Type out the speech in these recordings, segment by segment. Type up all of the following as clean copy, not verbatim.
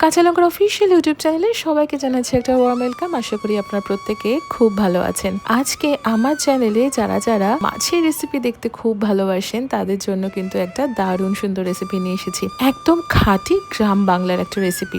কাঁচা লঙ্কার official YouTube চ্যানেলে সবাইকে জানাচ্ছি একটা ওয়ার্ম ওয়েলকাম। আশা করি আপনারা প্রত্যেকে খুব ভালো আছেন। আজকে আমার চ্যানেলে যারা যারা মাছের রেসিপি দেখতে খুব ভালোবাসেন তাদের জন্য কিন্তু একটা দারুণ সুন্দর রেসিপি নিয়ে এসেছি। একদম খাঁটি গ্রাম বাংলার একটা রেসিপি।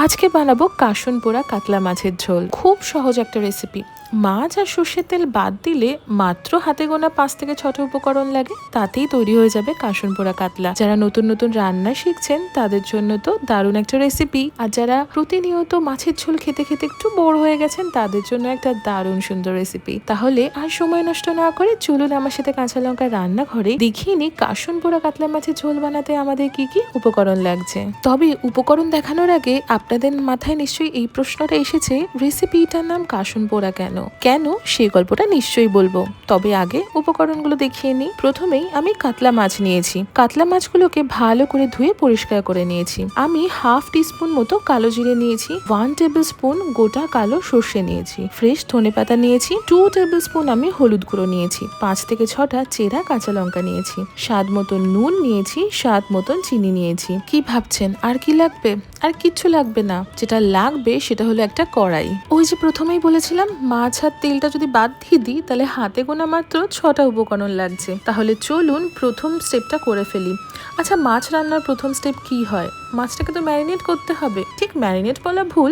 আজকে বানাবো কাসুন পোড়া কাতলা মাছের ঝোল। খুব সহজ একটা রেসিপি। মাছ আর সর্ষের তেল বাদ দিলে মাত্র হাতে গোনা 5 থেকে 6টা উপকরণ লাগে, তাতেই তৈরি হয়ে যাবে কাসুন পোড়া কাতলা। যারা নতুন নতুন রান্না শিখছেন তাদের জন্য তো দারুণ একটা রেসিপি, আর যারা প্রতিনিয়ত মাছের ঝোল খেতে খেতে একটু বোর হয়ে গেছেন তাদের জন্য একটা দারুণ সুন্দর রেসিপি। তাহলে আর সময় নষ্ট না করে চলুন আমার সাথে কাঁচা লঙ্কা রান্নাঘরে দেখিয়ে নি কাসুন পোড়া কাতলা মাছের ঝোল বানাতে আমাদের কি কি উপকরণ লাগছে। তবে উপকরণ দেখানোর আগে আপনাদের মাথায় নিশ্চয়ই এই প্রশ্নটা এসেছে, রেসিপিটার নাম কাসুন পোড়া কেন কেন সেই গল্পটা নিশ্চয়ই বলবো। তবে আগে উপকরণগুলো দেখিয়ে নিই। প্রথমেই আমি কাতলা মাছ নিয়েছি। কাতলা মাছগুলোকে ভালো করে ধুয়ে পরিষ্কার করে নিয়েছি। আমি হাফ টিস্পুন মতো কালো জিরে নিয়েছি, 1 টেবিল স্পুন গোটা কালো সর্ষে নিয়েছি, ফ্রেশ ধনেপাতা নিয়েছি, 2 টেবিল স্পুন আমি হলুদ গুঁড়ো নিয়েছি, 5 থেকে 6টা চেরা কাঁচা লঙ্কা নিয়েছি, স্বাদ মতন নুন নিয়েছি, স্বাদ মতন চিনি নিয়েছি। কি ভাবছেন আর কি লাগবে? আর কিচ্ছু লাগবে না। যেটা লাগবে সেটা হলো একটা কড়াই। ওই যে প্রথমেই বলেছিলাম মাছ আর তেলটা যদি বাদ দিয়ে দিই তাহলে হাতে গোনা মাত্র 6টা উপকরণ লাগছে। তাহলে চলুন প্রথম স্টেপটা করে ফেলি। আচ্ছা, মাছ রান্নার প্রথম স্টেপ কি হয়? মাছটাকে তো ম্যারিনেট করতে হবে। ঠিক ম্যারিনেট বলা ভুল,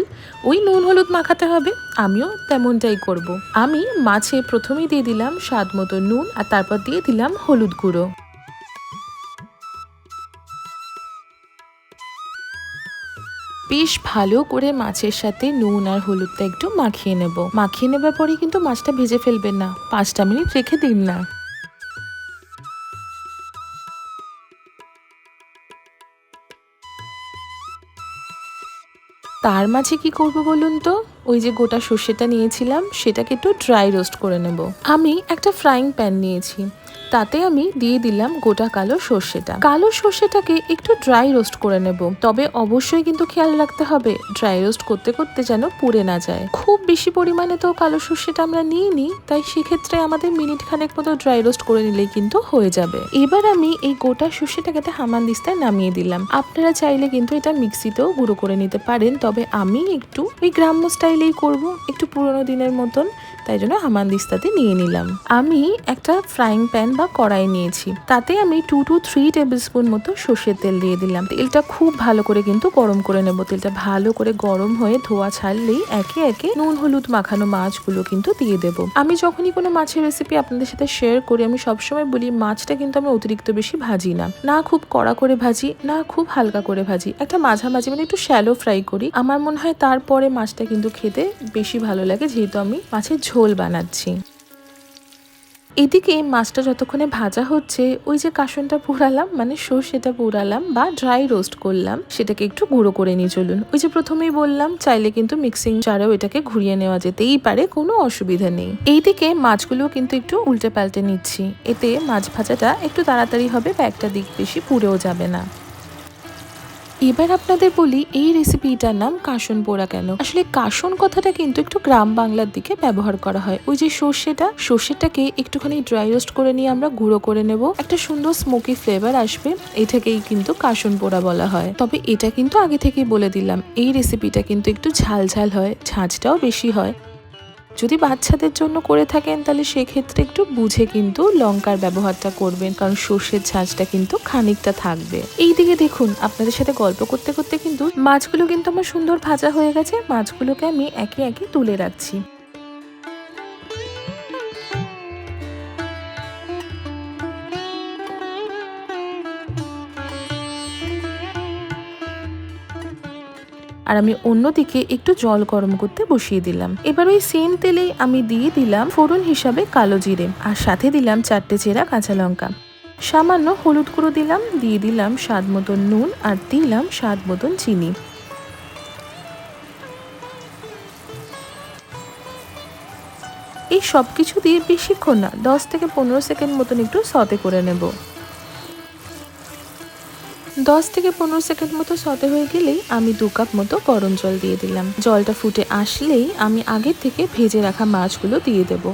ওই নুন হলুদ মাখাতে হবে। আমিও তেমনটাই করব। আমি মাছে প্রথমেই দিয়ে দিলাম স্বাদ মতো নুন, আর তারপর দিয়ে দিলাম হলুদ গুঁড়ো। বেশ ভালো করে মাছের সাথে নুন আর হলুদটা একটু মাখিয়ে নেব। মাখিয়ে নেবার পরে কিন্তু মাছটা ভেজে ফেলবেন না, 5টা মিনিট রেখে দিন না। তার মাঝে কি করব বলুন তো? ওই যে গোটা সর্ষেটা নিয়েছিলাম সেটাকে একটু ড্রাই রোস্ট করে নেব। আমি একটা ফ্রাইং প্যান নিয়েছি, তাতে আমি দিয়ে দিলাম গোটা কালো সর্ষেটা। কালো সর্ষেটাকে একটু ড্রাই রোস্ট করে নেব। তবে অবশ্যই কিন্তু খেয়াল রাখতে হবে ড্রাই রোস্ট করতে করতে যেন পুড়ে না যায়। খুব বেশি পরিমাণে তো কালো সর্ষেটা আমরা নিইনি, তাই সেক্ষেত্রে আমাদের মিনিট খানেক মতো ড্রাই রোস্ট করে নিলেই কিন্তু হয়ে যাবে। এবার আমি এই গোটা সর্ষেটাকে হামানদিস্তায় নামিয়ে দিলাম। আপনারা চাইলে কিন্তু এটা মিক্সিতেও গুঁড়ো করে নিতে পারেন, তবে আমি একটু ওই গ্রাম্য স্টাইলেই করব, একটু পুরোনো দিনের মতন, তাই জন্য হামানদিস্তাতে নিয়ে নিলাম। আমি একটা ফ্রাইং প্যান বা কড়াই নিয়েছি, তাতে আমি 2 to 3 টেবিল স্পুন মতো সর্ষের তেল দিয়ে দিলাম। তেলটা খুব ভালো করে কিন্তু গরম করে নেব। তেলটা ভালো করে গরম হয়ে ধোয়া ছাড়লেই একে একে নুন হলুদ মাখানো মাছগুলো কিন্তু দিয়ে দেব। আমি যখনই কোনো মাছের রেসিপি আপনাদের সাথে শেয়ার করি আমি সবসময় বলি মাছটা কিন্তু আমি অতিরিক্ত বেশি ভাজি না, না খুব কড়া করে ভাজি, না খুব হালকা করে ভাজি, একটা মাঝামাঝি মানে একটু শ্যালো ফ্রাই করি। আমার মনে হয় তারপরে মাছটা কিন্তু খেতে বেশি ভালো লাগে, যেহেতু আমি মাছের ঝোল বানাচ্ছি। এদিকে মাছটা যতক্ষণে ভাজা হচ্ছে, ওই যে কাসুনটা পুড়ালাম মানে সর্ষেটা পুড়ালাম বা ড্রাই রোস্ট করলাম, সেটাকে একটু গুঁড়ো করে নিয়ে চলুন। ওই যে প্রথমেই বললাম চাইলে কিন্তু মিক্সিং জারেও এটাকে ঘুরিয়ে নেওয়া যেতেই পারে, কোনো অসুবিধা নেই। এইদিকে মাছগুলো কিন্তু একটু উল্টে পাল্টে নিচ্ছি, এতে মাছ ভাজাটা একটু তাড়াতাড়ি হবে বা একটা দিক বেশি পুড়েও যাবে না। এবার আপনাদের বলি এই রেসিপিটার নাম কাসুন পোড়া কেন। আসলে কাসুন কথাটা কিন্তু একটু গ্রাম বাংলার দিকে ব্যবহার করা হয়। ওই যে সর্ষেটাকে একটুখানি ড্রাই রোস্ট করে নিয়ে আমরা গুঁড়ো করে নেব, একটা সুন্দর স্মোকি ফ্লেভার আসবে, এটাকেই কিন্তু কাসুন পোড়া বলা হয়। তবে এটা কিন্তু আগে থেকেই বলে দিলাম এই রেসিপিটা কিন্তু একটু ঝাল ঝাল হয়, ঝাঁঝটাও বেশি হয়। যদি বাচ্চাদের জন্য করে থাকেন তাহলে সেক্ষেত্রে একটু বুঝে কিন্তু লঙ্কার ব্যবহারটা করবেন, কারণ সর্ষের ঝাঁঝটা কিন্তু খানিকটা থাকবে। এইদিকে দেখুন আপনাদের সাথে গল্প করতে করতে কিন্তু মাছগুলো কিন্তু আমার সুন্দর ভাজা হয়ে গেছে। মাছগুলোকে আমি একে একে তুলে রাখছি। আর আমি অন্যদিকে একটু জল গরম করতে বসিয়ে দিলাম। এবার ওই সেম তেলেই আমি দিয়ে দিলাম ফোড়ন হিসাবে কালো জিরে, আর সাথে দিলাম 4টে চেরা কাঁচা লঙ্কা, সামান্য হলুদ গুঁড়ো দিলাম, দিয়ে দিলাম স্বাদ মতন নুন, আর দিলাম স্বাদ মতন চিনি। এই সব কিছু দিয়ে বেশিক্ষণ না, 10 থেকে 15 সেকেন্ড মতন একটু সতে করে নেব। 10 থেকে 15 সেকেন্ড মতো সতে হয়ে গেলেই আমি 2 কাপ মতো গরম জল দিয়ে দিলাম। জলটা ফুটে আসলেই আমি আগের থেকে ভেজে রাখা মাছগুলো দিয়ে দেব।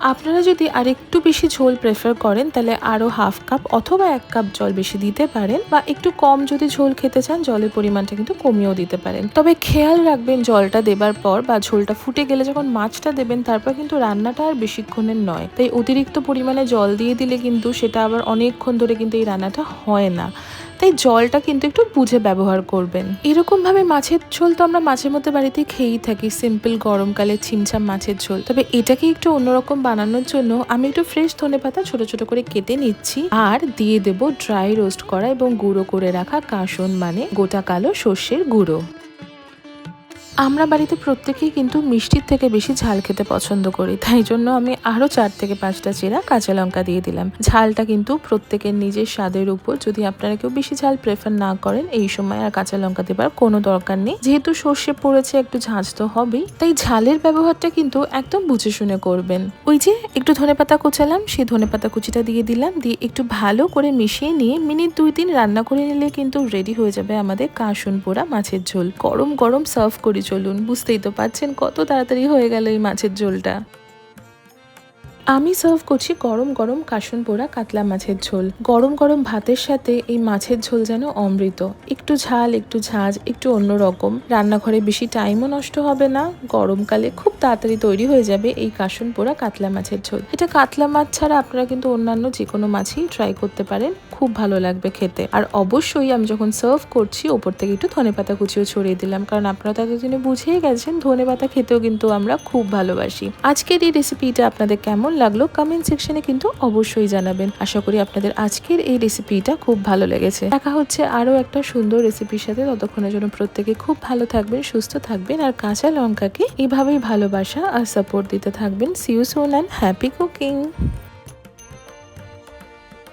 আপনারা যদি আর একটু বেশি ঝোল প্রেফার করেন তাহলে আরও হাফ কাপ অথবা 1 কাপ জল বেশি দিতে পারেন, বা একটু কম যদি ঝোল খেতে চান জলের পরিমাণটা কিন্তু কমিয়েও দিতে পারেন। তবে খেয়াল রাখবেন জলটা দেবার পর বা ঝোলটা ফুটে গেলে যখন মাছটা দেবেন তারপর কিন্তু রান্নাটা আর বেশিক্ষণের নয়, তাই অতিরিক্ত পরিমাণে জল দিয়ে দিলে কিন্তু সেটা আবার অনেকক্ষণ ধরে কিন্তু এই রান্নাটা হয় না। তাই জলটা কিন্তু একটু বুঝে ব্যবহার করবেন। এরকম ভাবে মাছের ঝোল তো আমরা মাছের মধ্যে বাড়িতে খেয়েই থাকি, সিম্পল গরমকালে ছিমছাম মাছের ঝোল। তবে এটাকে একটু অন্যরকম বানানোর জন্য আমি একটু ফ্রেশ ধনেপাতা ছোট ছোট করে কেটে নিচ্ছি, আর দিয়ে দেব ড্রাই রোস্ট করা এবং গুঁড়ো করে রাখা কাসুন মানে গোটা কালো সর্ষের গুঁড়ো। আমরা বাড়িতে প্রত্যেকেই কিন্তু মিষ্টির থেকে বেশি ঝাল খেতে পছন্দ করি, তাই জন্য আমি আরও 4 থেকে 5টা চেরা কাঁচা লঙ্কা দিয়ে দিলাম। ঝালটা কিন্তু প্রত্যেকের নিজের স্বাদের উপর, যদি আপনারা কেউ বেশি ঝাল প্রেফার না করেন এই সময় আর কাঁচা লঙ্কা দেবার কোনো দরকার নেই, যেহেতু সর্ষে পড়েছে একটু ঝাঁঝ তো হবেই, তাই ঝালের ব্যবহারটা কিন্তু একদম বুঝে শুনে করবেন। ওই যে একটু ধনেপাতা কুচালাম, সেই ধনেপাতা কুচিটা দিয়ে দিলাম, দিয়ে একটু ভালো করে মিশিয়ে নিয়ে মিনিট 2-3 রান্না করে নিলে কিন্তু রেডি হয়ে যাবে আমাদের কাসুন পোড়া মাছের ঝোল। গরম গরম সার্ভ করি চলুন। বুঝতেই তো পারছেন কত তাড়াতাড়ি হয়ে গেল এই মাছের ঝোলটা। আমি সার্ভ করছি গরম গরম কাসুন পোড়া কাতলা মাছের ঝোল। গরম গরম ভাতের সাথে এই মাছের ঝোল যেন অমৃত। একটু ঝাল, একটু ঝাঁঝ, একটু অন্যরকম। রান্নাঘরে বেশি টাইমও নষ্ট হবে না, গরমকালে খুব তাড়াতাড়ি তৈরি হয়ে যাবে এই কাসুন পোড়া কাতলা মাছের ঝোল। এটা কাতলা মাছ ছাড়া আপনারা কিন্তু অন্যান্য যে কোনো মাছই ট্রাই করতে পারেন, খুব ভালো লাগবে খেতে। আর অবশ্যই আমি যখন সার্ভ করছি ওপর থেকে একটু ধনেপাতা কুচিও ছড়িয়ে দিলাম, কারণ আপনারা তো এতদিনে বুঝেই গেছেন ধনেপাতা খেতেও কিন্তু আমরা খুব ভালোবাসি। আজকের এই রেসিপিটা আপনাদের কেমন লাগলো কমেন্ট সেকশনে কিন্তু অবশ্যই জানাবেন। আশা করি আপনাদের আজকের এই রেসিপিটা খুব ভালো লেগেছে। দেখা হচ্ছে আরও একটা সুন্দর রেসিপির সাথে, ততক্ষণের জন্য প্রত্যেকে খুব ভালো থাকবেন, সুস্থ থাকবেন, আর কাঁচা লঙ্কাকে এভাবেই ভালোবাসা আর সাপোর্ট দিতে থাকবেন। See you soon and happy cooking.